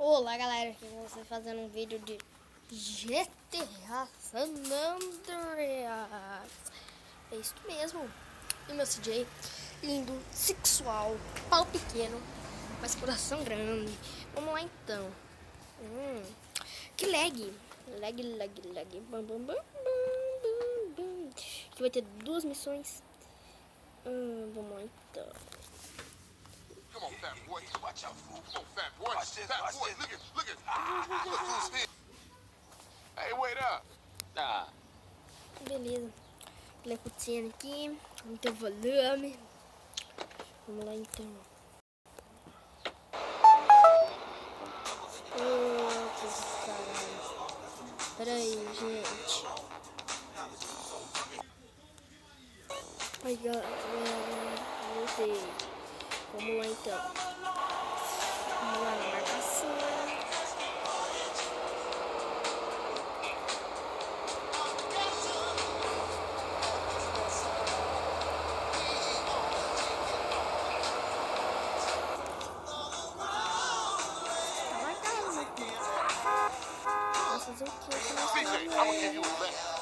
Olá galera, aqui com vocês fazendo um vídeo de GTA San Andreas. É isso mesmo. E meu CJ, lindo, sexual, pau pequeno, mas coração grande. Vamos lá então. Que lag. Lag. Bam, bam, bam, bam, bam. Aqui vai ter 2 missões. Vamos lá então. Come on, fat boy. Watch out, fool. Come on, fat boy. Fat boy, look at. Look who's here. Hey, wait up. Beleza. Vou ler a cutscene aqui. Vamos ter o volume. Vamos lá então. Caralho. Pera aí, gente. Ai, galera. Voltei. Vamos lá então. Vamos lá na marcação. Fazer o que? CJ, I'm gonna give you a lesson.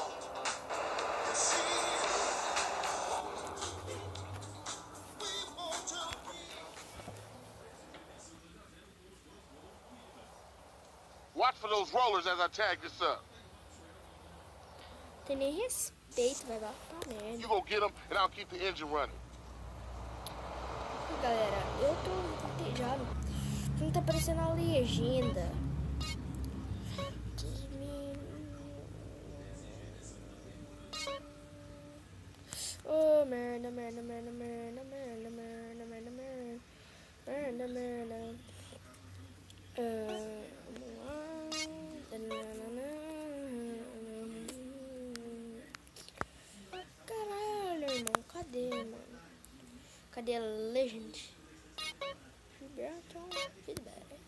Watch for those rollers as I tag this up. Tem nem respeito, vai lá pra merda. You go get them, and I'll keep the engine running. Galera, eu tô entediado. Não tá aparecendo a legenda. Oh, merda. Caralho, irmão, cadê, mano? Cadê a legend? Feedback.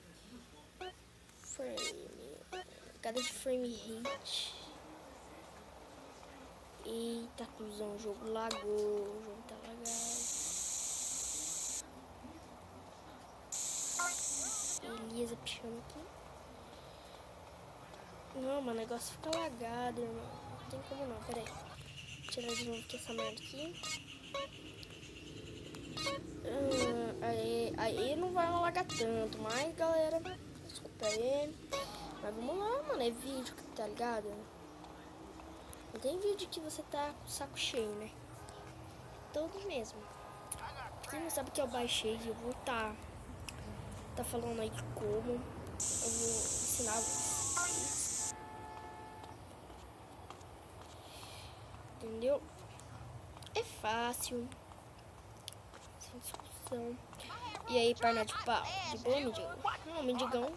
Frame. Cadê de frame rate? Eita, cuzão, o jogo lagou, o jogo tá lagado. Beleza, pichando aqui. Não, mano, o negócio fica lagado, irmão. Não tem como não, pera aí. Vou tirar de novo aqui essa merda aqui. Aí não vai alagar tanto, mas galera, desculpa aí. Mas vamos lá, mano, é vídeo, tá ligado? Não tem vídeo que você tá com o saco cheio, né? Todo mesmo. Quem não sabe que eu baixei, eu vou tá falando aí de como. Eu vou ensinar vocês. Entendeu? É fácil. Sem discussão. E aí, perna de pau? De boa, mendigão? Não, mendigão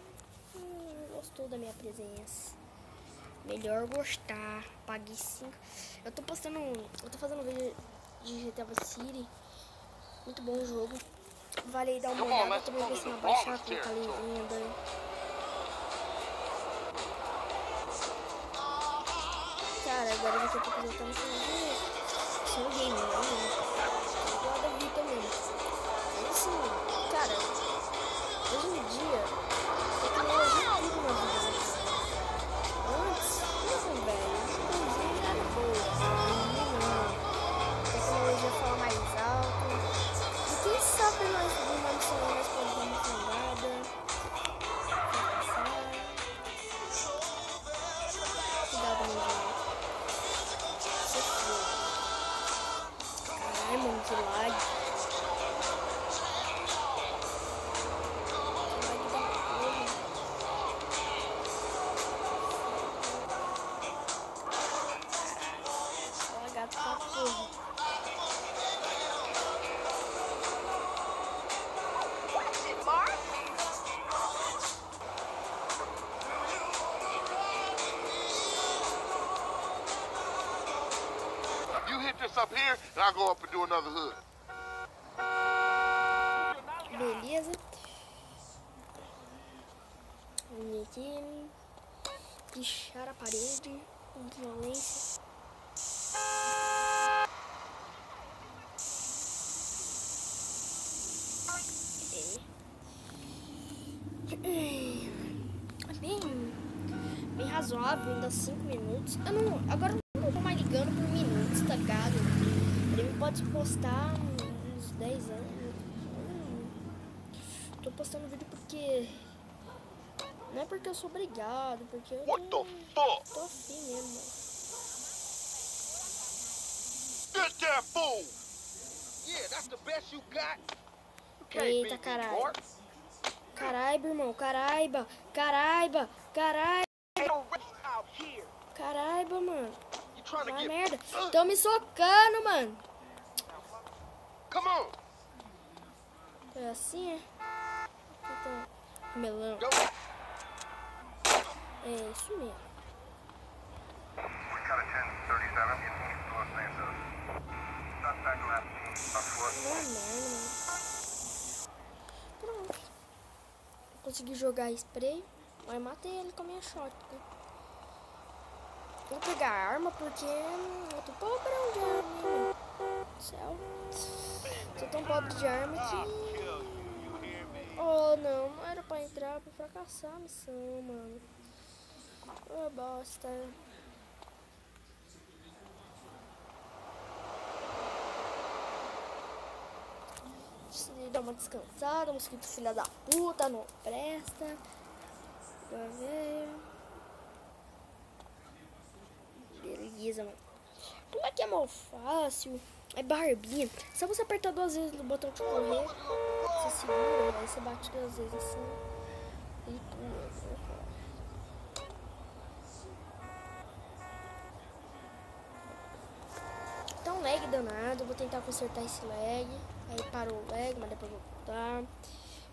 gostou da minha presença. Melhor gostar. Pague 5. Eu tô fazendo um vídeo de GTA Vice City. Muito bom o jogo. Vale aí dar uma olhada. Também ver se não baixar, colocar a legenda. Cara, agora eu já tô apresentando seu game, né? Eu adoro vir também. Mas assim, cara, hoje em dia, tecnologia é tudo na vida, né? Antes, não, velho, a tecnologia já era boa, hoje não. A tecnologia fala mais alto. E quem sabe nós de uma missão nós podemos fundada. Cuidado, meu gente. Caralho, mano, que lag. Lagado pra porra. You hit this up here, and I'll go up and do another hood. Beleza. Vem aqui. Pichar a parede com violência. bem razoável, ainda 5 minutos. Agora eu não tô mais ligando por minutos, tá ligado? Ele pode postar uns 10 anos. Tô postando vídeo porque... Não é porque eu sou obrigado, porque eu tô afim mesmo, mano. Get that fool! Yeah, that's the best you got. Eita, caralho. Caraiba, irmão. Caraiba, mano. Vai merda. Tão me socando, mano. Come on. É assim, é? Então, melão. É isso mesmo. Não é merda, mano. Pronto. Consegui jogar spray, mas matei ele com a minha shotgun. Vou pegar a arma porque eu tô pobrão de arma, mano. Céu. Tô tão pobre de arma que... Oh, não era pra entrar, pra fracassar a missão, mano. Oh, bosta. Preciso dar uma descansada, mosquito filha da puta, não presta. Vai ver. Beleza, mano. Como é que é mal fácil? É barbinha. Só você apertar 2 vezes no botão de correr, você segura, aí você bate 2 vezes assim e pula. Tá um lag danado, vou tentar consertar esse lag. Aí parou o lag, mas depois vou voltar.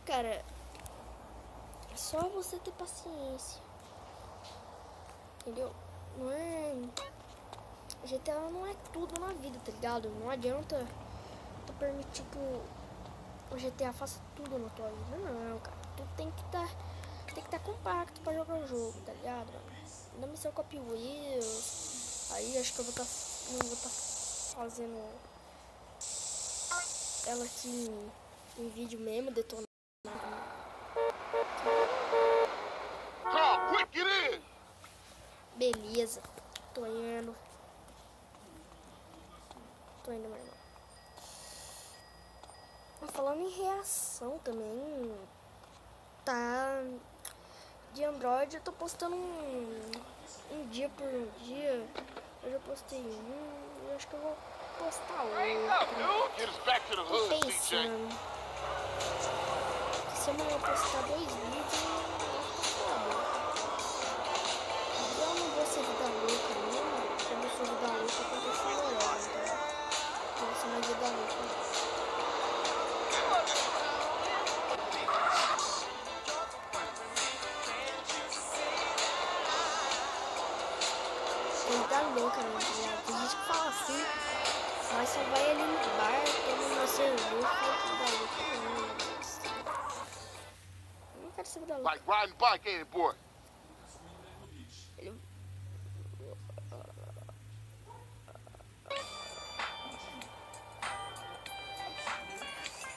Cara, é só você ter paciência. Entendeu? Não é... GTA não é tudo na vida, tá ligado? Não adianta tu permitir que o GTA faça tudo na tua vida. Não, cara. Tu tem que tá compacto pra jogar o jogo, tá ligado, mano? Na missão Copy Wheels, aí acho que eu não vou tá fazendo ela aqui em vídeo mesmo, detonando. Beleza, tô indo, meu irmão. Falando em reação também, tá de Android, eu tô postando um dia por dia. Eu já postei eu acho que eu vou postar outro. Tô pensando. Se amanhã eu postar 2 vídeos, eu não vou ser vida louca mesmo. Se eu não sou vida louca, eu tô chorando, então eu vou ser mais vida louca. Vida louca, né? Tem gente que fala assim, mas só vai ali no bar, toma uma cerveja e fala que vida louca. Eu não quero ser vida louca. Like riding bike, ain't it, boy?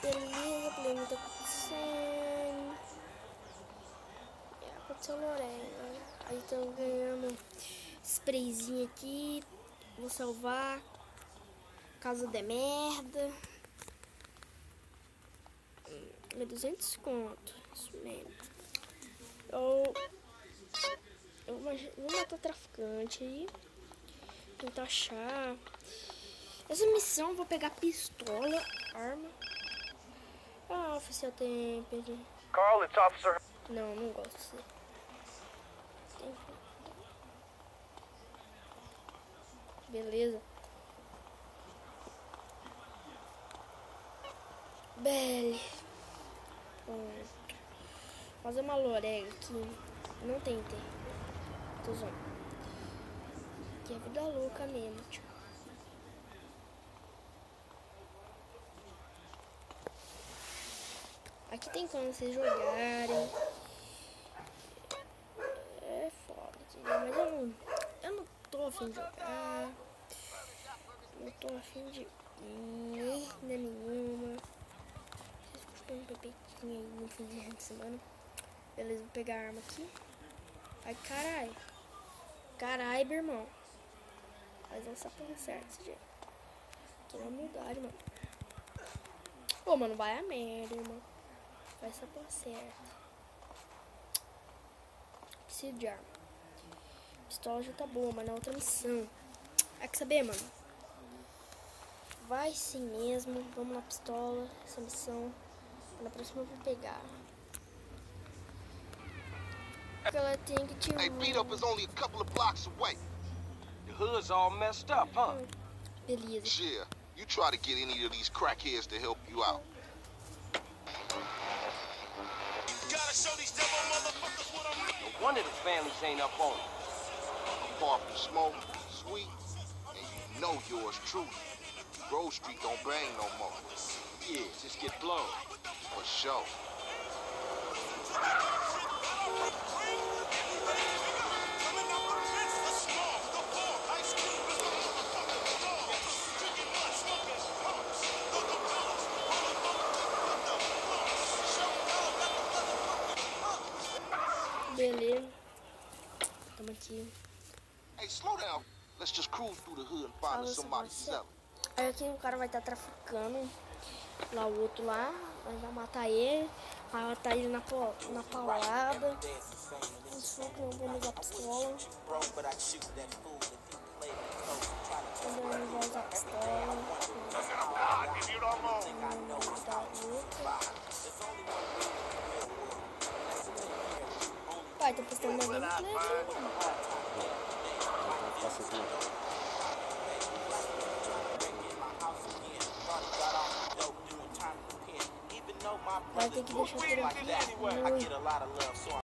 Beleza, pleno, tá acontecendo. Aconteceu Lorena. Aí tô ganhando sprayzinho aqui. Vou salvar. Caso dê merda. É 200 conto. Isso mesmo. Eu vou matar traficante aí. Tentar achar. Essa missão eu vou pegar pistola, arma. Ah, oficial Tempest. Carl, it's Officer. Não gosto. Beleza. Bele. Fazer uma lorega aqui. Não tentei. Tô zoando. Que é vida louca mesmo, tio. Aqui tem como vocês jogarem. É foda, entendeu? Mas eu não tô afim de jogar. Não tô afim de merda nenhuma. Vocês costumam um pepetinho aí no fim de semana. Beleza, vou pegar a arma aqui. Ai, caralho. Caralho, meu irmão. Faz essa porra certa desse jeito. Tô na humildade, mano. Ô, mano, vai a merda, irmão. Faz essa porra certa. Preciso de arma. Pistola já tá boa, mas na outra missão. É que saber, mano. Vai sim mesmo. Vamos na pistola. Essa missão. Na próxima eu vou pegar. Ela tem que te... Hey, beat up is only a couple of blocks away. The hood's all messed up, huh? Beleza. Yeah, you try to get any of these crackheads to help you out. No wonder the families ain't up on it. Apart from Smoke, Sweet, and you know yours truly. Grove Street don't bang no more. Yeah, just get blown. For sure. Beleza. Tamo aqui. Hey, slow down. Let's just cruise through the hood and find us somebody selling. Aí aqui o cara vai estar traficando. Lá o outro lá. Nós vamos matar ele. Vai matar ele na paulada. Se for que não vamos usar pistola. Quando eu não vou usar pistola. Vamos usar outra. Pai, tô postando meu gameplay aqui, mano. Vai ter que deixar por aqui.